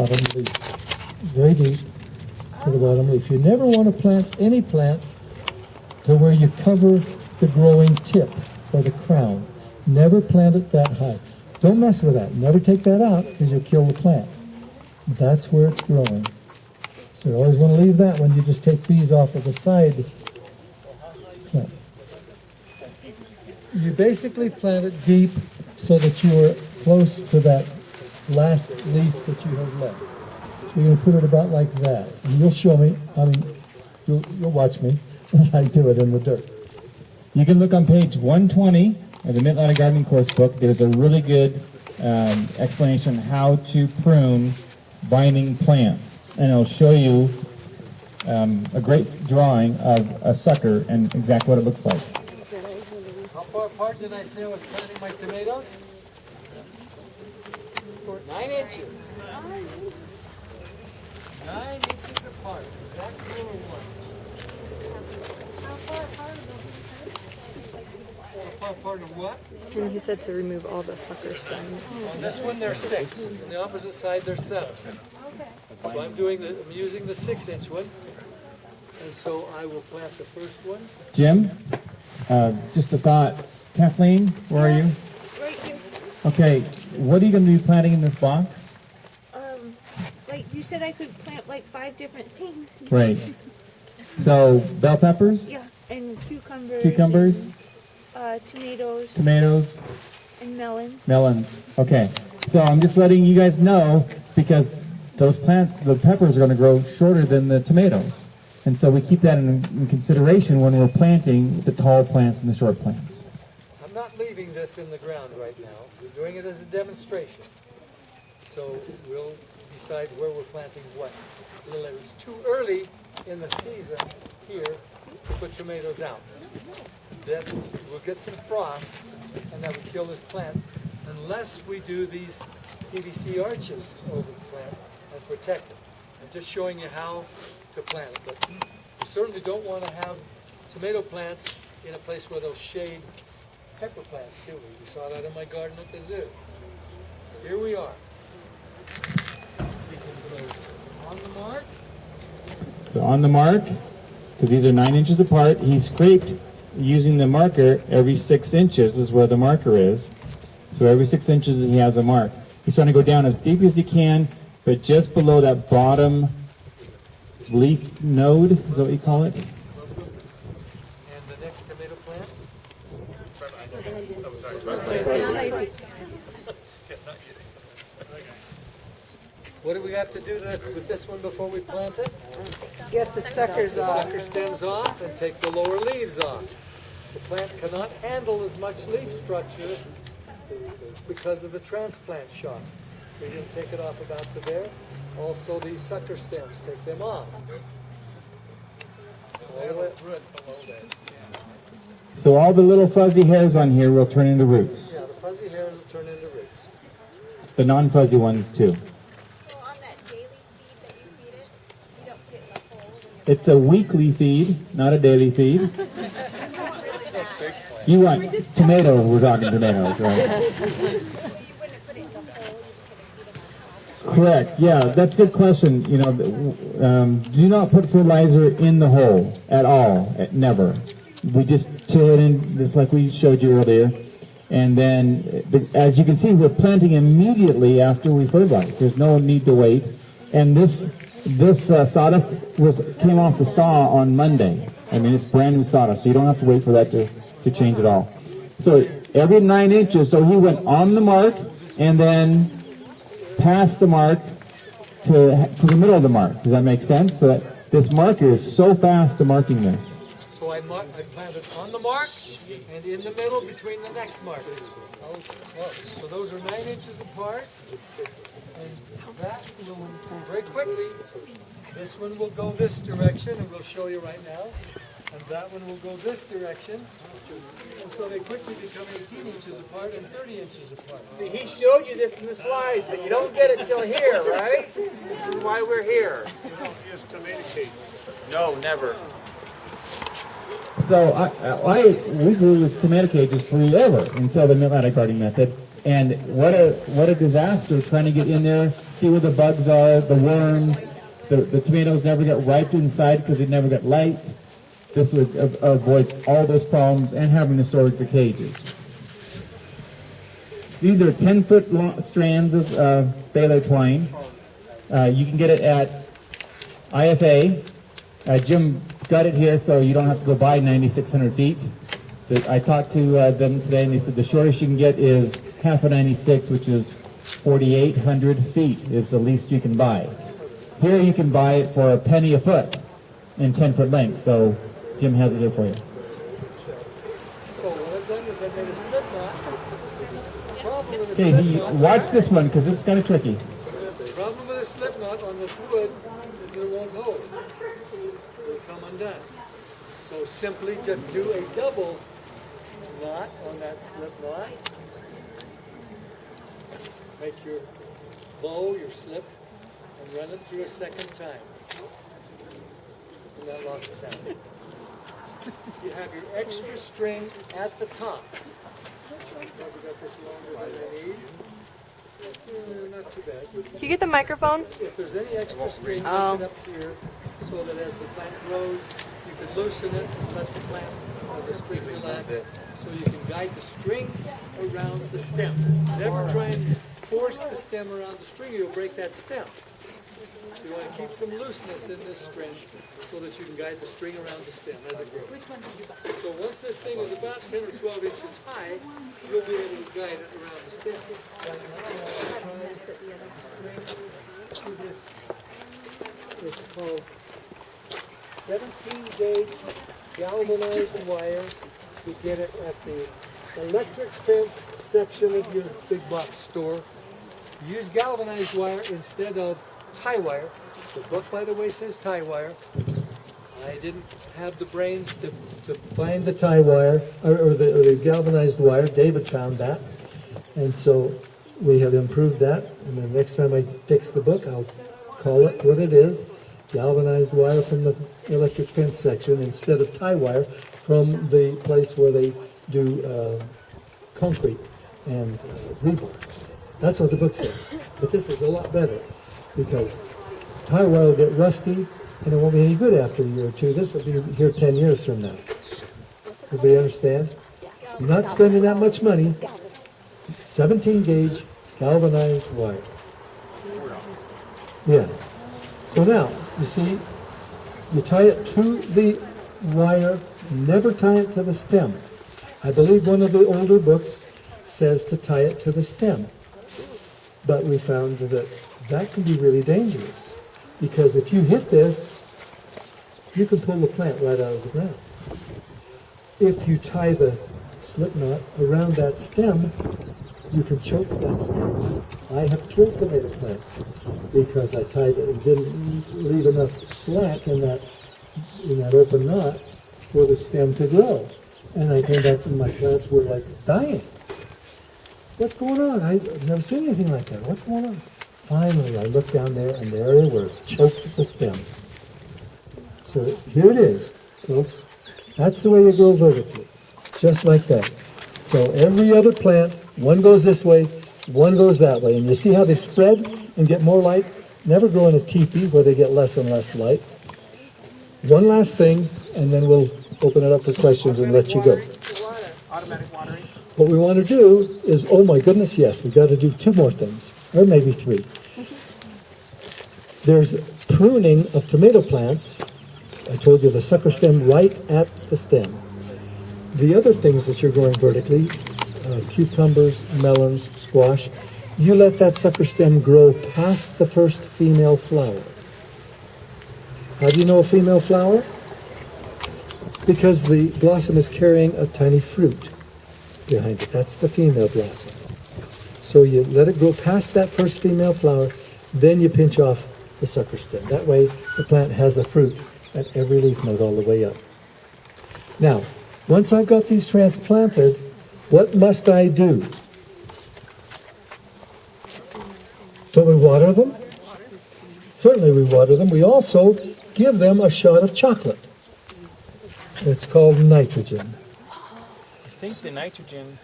bottom leaf, very deep to the bottom leaf. You never want to plant any plant to where you cover the growing tip or the crown. Never plant it that high. Don't mess with that. Never take that out because you'll kill the plant. That's where it's growing. So you always want to leave that when you just take these off of the side plants. You basically plant it deep so that you are close to that last leaf that you have left. You're going to put it about like that. And you'll show me, you'll watch me as I do it in the dirt. You can look on page 120 of the Mittleider Gardening Course book. There's a really good explanation on how to prune binding plants. And it'll show you a great drawing of a sucker and exactly what it looks like. How far apart did I say I was planting my tomatoes? 9 inches. 9 inches apart. Is that cool or what? How far apart of what? And he said to remove all the sucker stems. On this one, they're 6. On the opposite side, they're 7. So I'm using the 6-inch one, and so I will plant the first one. Jim, just a thought. Kathleen, where are you? Right here. Okay, what are you going to be planting in this box? Like you said, I could plant like 5 different things. Right. So, bell peppers? Yeah, and cucumbers. Cucumbers? And, tomatoes. Tomatoes? And melons. Melons. Okay. So I'm just letting you guys know because those plants, the peppers, are going to grow shorter than the tomatoes. And so we keep that in consideration when we're planting the tall plants and the short plants. I'm not leaving this in the ground right now. We're doing it as a demonstration. So we'll decide where we're planting what. It's too early in the season here to put tomatoes out. Then we'll get some frosts and that will kill this plant unless we do these PVC arches over the plant and protect it. I'm just showing you how to plant it. But you certainly don't want to have tomato plants in a place where they'll shade pepper plants, do we? We saw that in my garden at the zoo. Here we are. We can go on the mark. So on the mark, because these are 9 inches apart, he scraped using the marker every 6 inches is where the marker is. So every 6 inches he has a mark. He's trying to go down as deep as he can, but just below that bottom leaf node, is that what you call it? And the next tomato plant? What do we have to do with this one before we plant it? Get the suckers The off. sucker stems off and take the lower leaves off. The plant cannot handle as much leaf structure because of the transplant shock. So you're going to take it off about to there. Also these sucker stems, take them off. So all the little fuzzy hairs on here will turn into roots. Yeah, the fuzzy hairs will turn into roots. The non-fuzzy ones too. So on that daily feed that you feed it, you don't get the whole. It's a weekly feed, not a daily feed. You want tomatoes, we're talking tomatoes, right? So you wouldn't put it in the hole, you just feed them out. Correct, yeah, that's a good question. You know, do not put fertilizer in the hole at all, never. We just chill it in, just like we showed you earlier. And then, as you can see, we're planting immediately after we fertilize. There's no need to wait. And this sawdust came off the saw on Monday. I mean, it's brand new sawdust, so you don't have to wait for that to change at all. So every 9 inches, so he went on the mark and then past the mark to the middle of the mark. Does that make sense? So that this marker is so fast to marking this. So I planted on the mark and in the middle between the next marks. So those are 9 inches apart. And that will move very quickly. This one will go this direction, and we'll show you right now. And that one will go this direction. And so they quickly become 18 inches apart and 30 inches apart. See, he showed you this in the slides, but you don't get it till here, right? This is why we're here. You don't use tomato cake. No, never. So we grew with tomato cages forever until the Mittleider gardening method. And what a disaster trying to get in there see where the bugs are, the worms. The tomatoes never get ripe inside because they never get light. This would avoid all those problems and having to store the cages. These are 10-foot long strands of baler twine. You can get it at IFA. Jim got it here, so you don't have to go buy 9,600 feet. I talked to them today, and they said the shortest you can get is half of 96, which is 4,800 feet is the least you can buy. Here you can buy it for a penny a foot in 10-foot length, so Jim has it here for you. So what I've done is I made a slip knot. The problem with a Okay, slip knot, watch this one, because this is kind of tricky. the problem with a slip knot on this wood is that it won't hold. It will come undone. So simply just do a double knot on that slip knot. Make your bow, your slip, and run it through a second time. And that locks it down. You have your extra string at the top. Probably got this longer than I need. Not too bad. Can you get the microphone? If there's any extra string, make it up here so that as the plant grows, you can loosen it and let the plant or the string relax so you can guide the string around the stem. Never try and force the stem around the string, you'll break that stem. So you want to keep some looseness in this string so that you can guide the string around the stem as it grows. So once this thing is about 10 or 12 inches high, you'll be able to guide it around the stem. It's called 17 gauge galvanized wire. You get it at the electric fence section of your big box store. Use galvanized wire instead of tie wire. The book, by the way, says tie wire. I didn't have the brains to find the tie wire or the galvanized wire. David found that, and so we have improved that. And the next time I fix the book, I'll call it what it is: galvanized wire from the electric fence section instead of tie wire from the place where they do concrete and rebar. That's what the book says. But this is a lot better because tie wire will get rusty and it won't be any good after a year or two. This will be here 10 years from now. Everybody understand? You're not spending that much money. 17 gauge galvanized wire. Yeah. So now, you see, you tie it to the wire, never tie it to the stem. I believe one of the older books says to tie it to the stem. But we found that that can be really dangerous because if you hit this, you can pull the plant right out of the ground. If you tie the slip knot around that stem, you can choke that stem. I have killed tomato plants because I tied it and didn't leave enough slack in that open knot for the stem to grow. And I came back and my plants were like dying. What's going on? I've never seen anything like that. What's going on? Finally, I looked down there and there they were, choked at the stem. So here it is, folks. That's the way you grow vertically, just like that. So every other plant, one goes this way, one goes that way. And you see how they spread and get more light? Never grow in a teepee where they get less and less light. One last thing, and then we'll open it up for questions and let you go. Automatic watering. What we want to do is, oh my goodness, yes, we've got to do two more things, or maybe three. There's pruning of tomato plants. I told you the sucker stem right at the stem. The other things that you're growing vertically, cucumbers, melons, squash, you let that sucker stem grow past the first female flower. How do you know a female flower? Because the blossom is carrying a tiny fruit behind it. That's the female blossom. So you let it grow past that first female flower, then you pinch off the sucker stem. That way the plant has a fruit at every leaf node all the way up. Now, once I've got these transplanted, what must I do? Don't we water them? Certainly we water them. We also give them a shot of chocolate. It's called nitrogen. I think the nitrogen.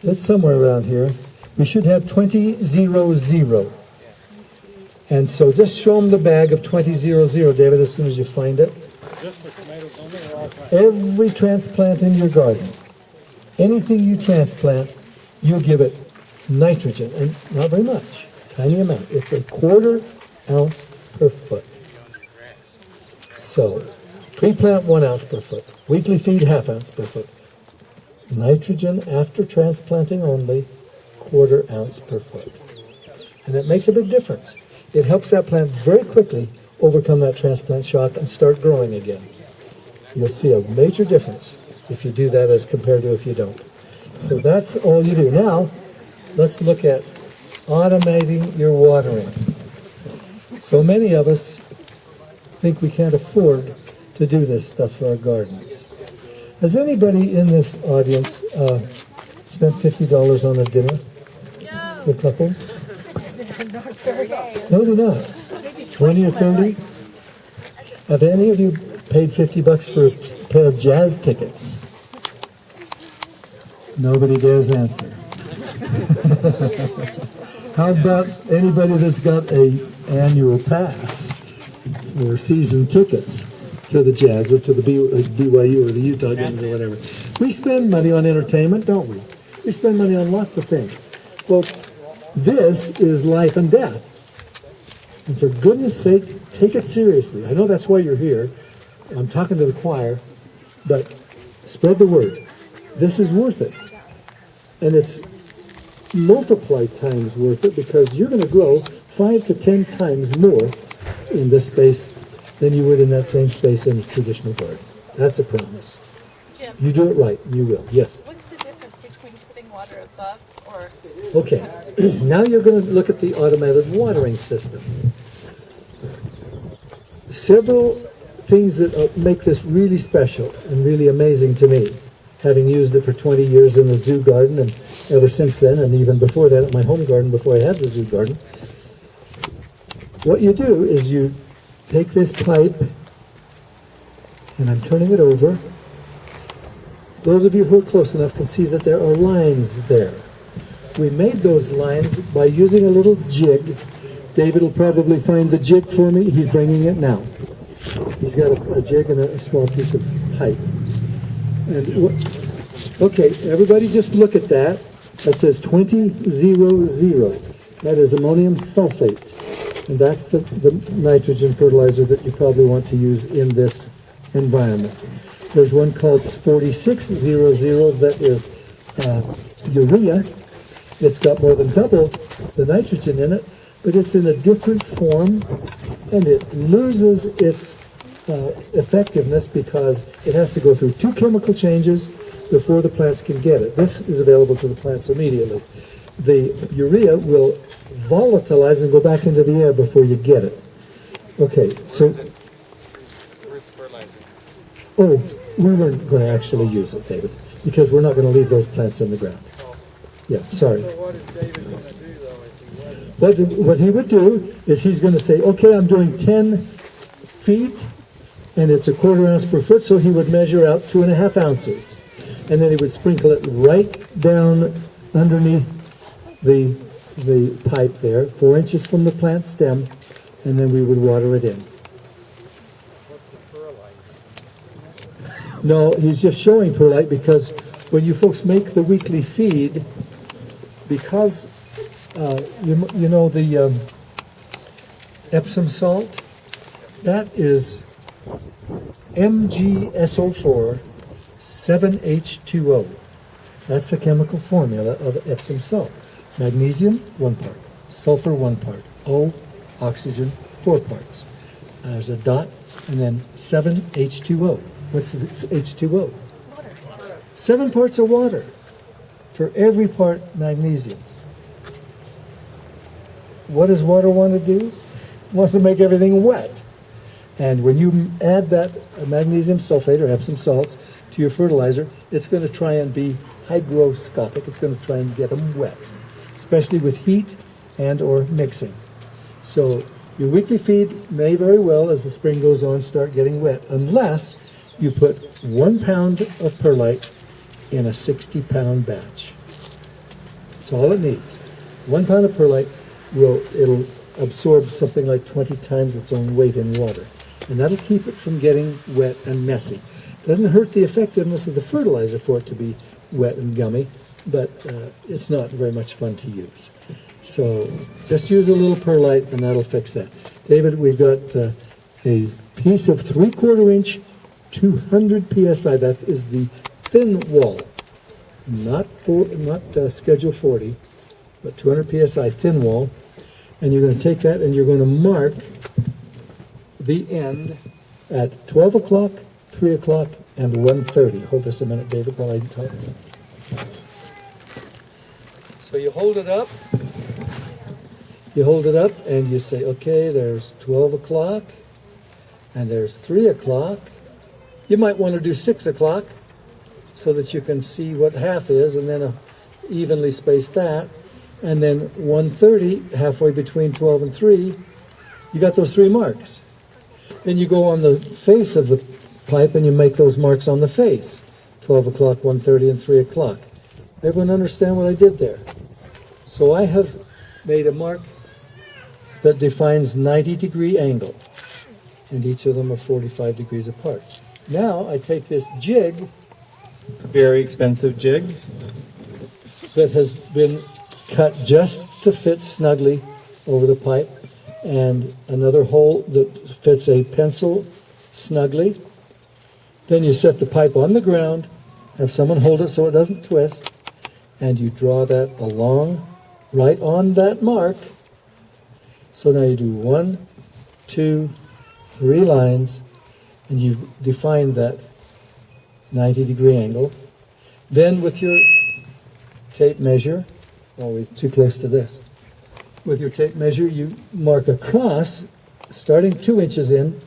It's somewhere around here. We should have 20-0-0. And so just show them the bag of 2000, David, as soon as you find it. Just for tomatoes only or all kinds? Every transplant in your garden, anything you transplant, you give it nitrogen, and not very much, tiny amount. It's a 1/4 ounce per foot. So, pre-plant 1 ounce per foot, weekly feed 1/2 ounce per foot. Nitrogen after transplanting only, 1/4 ounce per foot. And it makes a big difference. It helps that plant very quickly overcome that transplant shock and start growing again. You'll see a major difference if you do that as compared to if you don't. So that's all you do. Now, let's look at automating your watering. So many of us think we can't afford to do this stuff for our gardens. Has anybody in this audience spent $50 on a dinner? No. A couple? No, they're not. 20 or 30? Have any of you paid $50 for a pair of jazz tickets? Nobody dares answer. How about anybody that's got a annual pass or season tickets to the Jazz or to the BYU or the Utah games or whatever? We spend money on entertainment, don't we? We spend money on lots of things. Folks, this is life and death. And for goodness sake, take it seriously. I know that's why you're here. I'm talking to the choir, but spread the word. This is worth it. And it's multiplied times worth it because you're going to grow 5 to 10 times more in this space than you would in that same space in a traditional garden. That's a promise. Jim, You do it right, you will. Yes. what's the difference between putting water above or... Okay. Now you're going to look at the automated watering system. Several things that make this really special and really amazing to me, having used it for 20 years in the zoo garden and ever since then, and even before that at my home garden before I had the zoo garden. What you do is you take this pipe, and I'm turning it over. Those of you who are close enough can see that there are lines there. We made those lines by using a little jig. David will probably find the jig for me. He's bringing it now. He's got a jig and a small piece of pipe. And okay, everybody just look at that. That says 2000. That is ammonium sulfate. And that's the nitrogen fertilizer that you probably want to use in this environment. There's one called 4600 that is urea. It's got more than double the nitrogen in it, but it's in a different form, and it loses its effectiveness because it has to go through 2 chemical changes before the plants can get it. This is available to the plants immediately. The urea will volatilize and go back into the air before you get it. Okay, so... Where's the fertilizer? Oh, we weren't going to actually use it, David, because we're not going to leave those plants in the ground. Yeah, sorry. So what is David going to do, though, if he wasn't? What he would do is he's going to say, okay, I'm doing 10 feet, and it's a 1/4 ounce per foot, so he would measure out 2.5 ounces. And then he would sprinkle it right down underneath the pipe there, 4 inches from the plant stem, and then we would water it in. What's the perlite? No, he's just showing perlite because when you folks make the weekly feed, because you know the Epsom salt, that is MgSO4 7H2O. That's the chemical formula of Epsom salt. Magnesium, 1 part. Sulfur, 1 part. O, oxygen, 4 parts. There's a dot, and then 7H2O. What's the H2O? Water. 7 parts of water for every part magnesium. What does water want to do? It wants to make everything wet. And when you add that magnesium sulfate or Epsom salts to your fertilizer, it's going to try and be hygroscopic. It's going to try and get them wet, especially with heat and or mixing. So your weekly feed may very well, as the spring goes on, start getting wet, unless you put 1 pound of perlite in a 60-pound batch. That's all it needs. 1 pound of perlite it'll absorb something like 20 times its own weight in water. And that'll keep it from getting wet and messy. Doesn't hurt the effectiveness of the fertilizer for it to be wet and gummy, but it's not very much fun to use. So just use a little perlite and that'll fix that. David, we've got a piece of 3/4 inch, 200 psi. That is the thin wall, not schedule 40, but 200 psi thin wall. And you're going to take that and you're going to mark the end at 12 o'clock, 3 o'clock, and 1:30. Hold this a minute, David, while I talk. So you hold it up. You hold it up and you say, okay, there's 12 o'clock and there's 3 o'clock. You might want to do 6 o'clock so that you can see what half is, and then evenly space that. And then 1:30, halfway between 12 and 3, you got those 3 marks. Then you go on the face of the pipe and you make those marks on the face. 12 o'clock, 1:30, and 3 o'clock. Everyone understand what I did there? So I have made a mark that defines 90-degree angle, and each of them are 45 degrees apart. Now I take this jig, Very expensive jig. that has been cut just to fit snugly over the pipe, and another hole that fits a pencil snugly. Then you set the pipe on the ground, have someone hold it so it doesn't twist, and you draw that along right on that mark. So now you do 1, 2, 3 lines, and you've defined that 90-degree angle. Then with your tape measure, oh, we're too close to this. With your tape measure, you mark across, starting 2 inches in,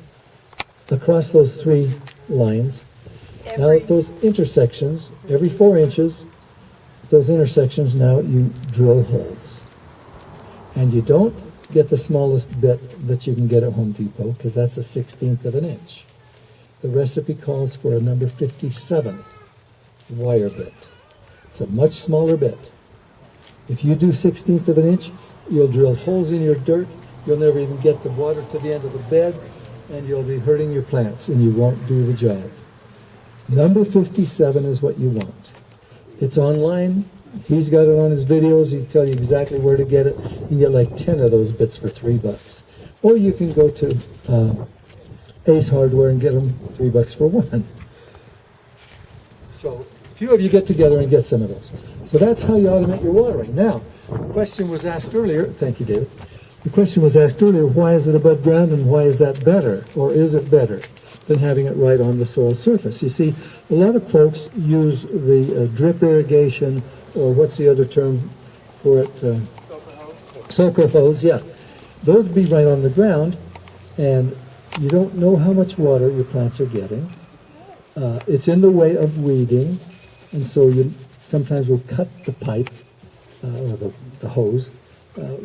across those 3 lines. Now at those intersections, every 4 inches, those intersections, now you drill holes. And you don't get the smallest bit that you can get at Home Depot, because that's a 1/16 of an inch. The recipe calls for a number 57 wire bit. It's a much smaller bit. If you do 1/16 of an inch, you'll drill holes in your dirt, you'll never even get the water to the end of the bed, and you'll be hurting your plants, and you won't do the job. Number 57 is what you want. It's online. He's got it on his videos. He'll tell you exactly where to get it. You can get like 10 of those bits for $3. Or you can go to Ace Hardware and get them $3 for 1. So a few of you get together and get some of those. So that's how you automate your watering. Now, the question was asked earlier. Thank you, David. The question was asked earlier, why is it above ground and why is that better? Or is it better than having it right on the soil surface? You see, a lot of folks use the drip irrigation, or what's the other term for it? Soaker hose, yeah. Those be right on the ground, and you don't know how much water your plants are getting. It's in the way of weeding, and so you sometimes will cut the pipe or the hose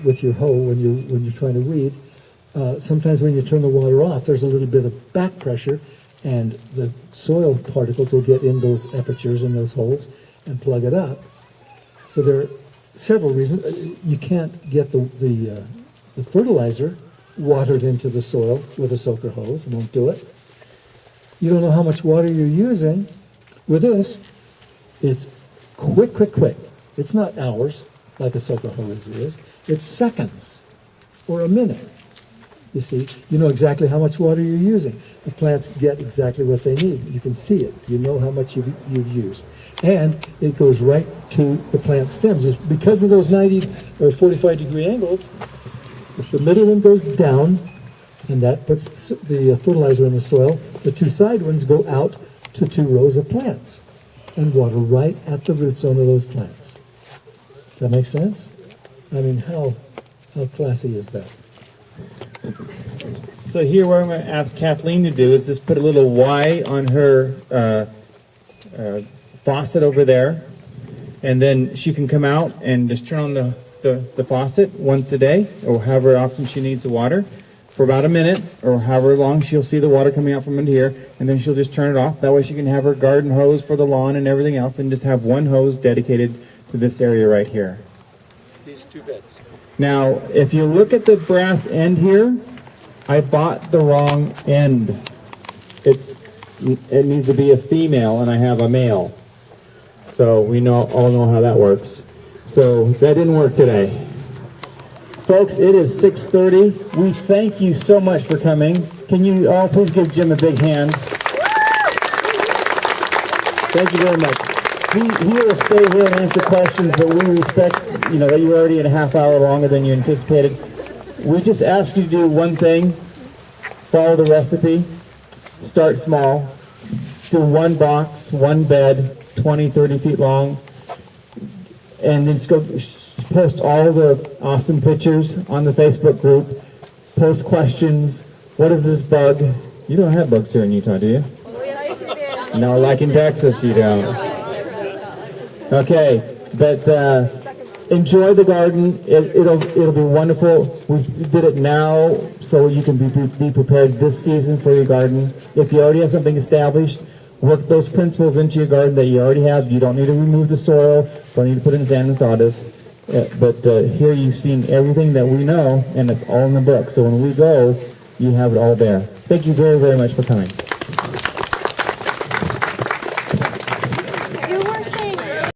with your hoe when you're trying to weed. Sometimes when you turn the water off, there's a little bit of back pressure, and the soil particles will get in those apertures in those holes and plug it up. So there are several reasons. You can't get the fertilizer watered into the soil with a soaker hose. It won't do it. You don't know how much water you're using. With this, it's quick. It's not hours like a soaker hose is. It's seconds or a minute. You see, you know exactly how much water you're using. The plants get exactly what they need. You can see it. You know how much you've used. And it goes right to the plant stems. It's because of those 90 or 45 degree angles, the middle one goes down, and that puts the fertilizer in the soil. The 2 side ones go out to 2 rows of plants and water right at the root zone of those plants. Does that make sense? I mean, how classy is that? So here what I'm going to ask Kathleen to do is just put a little Y on her faucet over there, and then she can come out and just turn on the faucet once a day, or however often she needs the water, for about a minute, or however long she'll see the water coming out from under here, and then she'll just turn it off. That way she can have her garden hose for the lawn and everything else, and just have one hose dedicated to this area right here. These 2 beds. Now, if you look at the brass end here, I bought the wrong end. It needs to be a female, and I have a male. So we all know how that works. So that didn't work today. Folks, it is 6:30. We thank you so much for coming. Can you all please give Jim a big hand? Thank you very much. He will stay here and answer questions, but we respect, that you're already in a half hour longer than you anticipated. We just ask you to do one thing. Follow the recipe. Start small. Do one box, one bed, 20, 30 feet long. And then just go post all the awesome pictures on the Facebook group. Post questions. What is this bug? You don't have bugs here in Utah, do you? No, like in Texas, you don't. Okay, but enjoy the garden. It'll be wonderful. We did it now so you can be prepared this season for your garden. If you already have something established, work those principles into your garden that you already have. You don't need to remove the soil. Don't need to put in sand and sawdust. But here you've seen everything that we know, and it's all in the book. So when we go, you have it all there. Thank you very, very much for coming.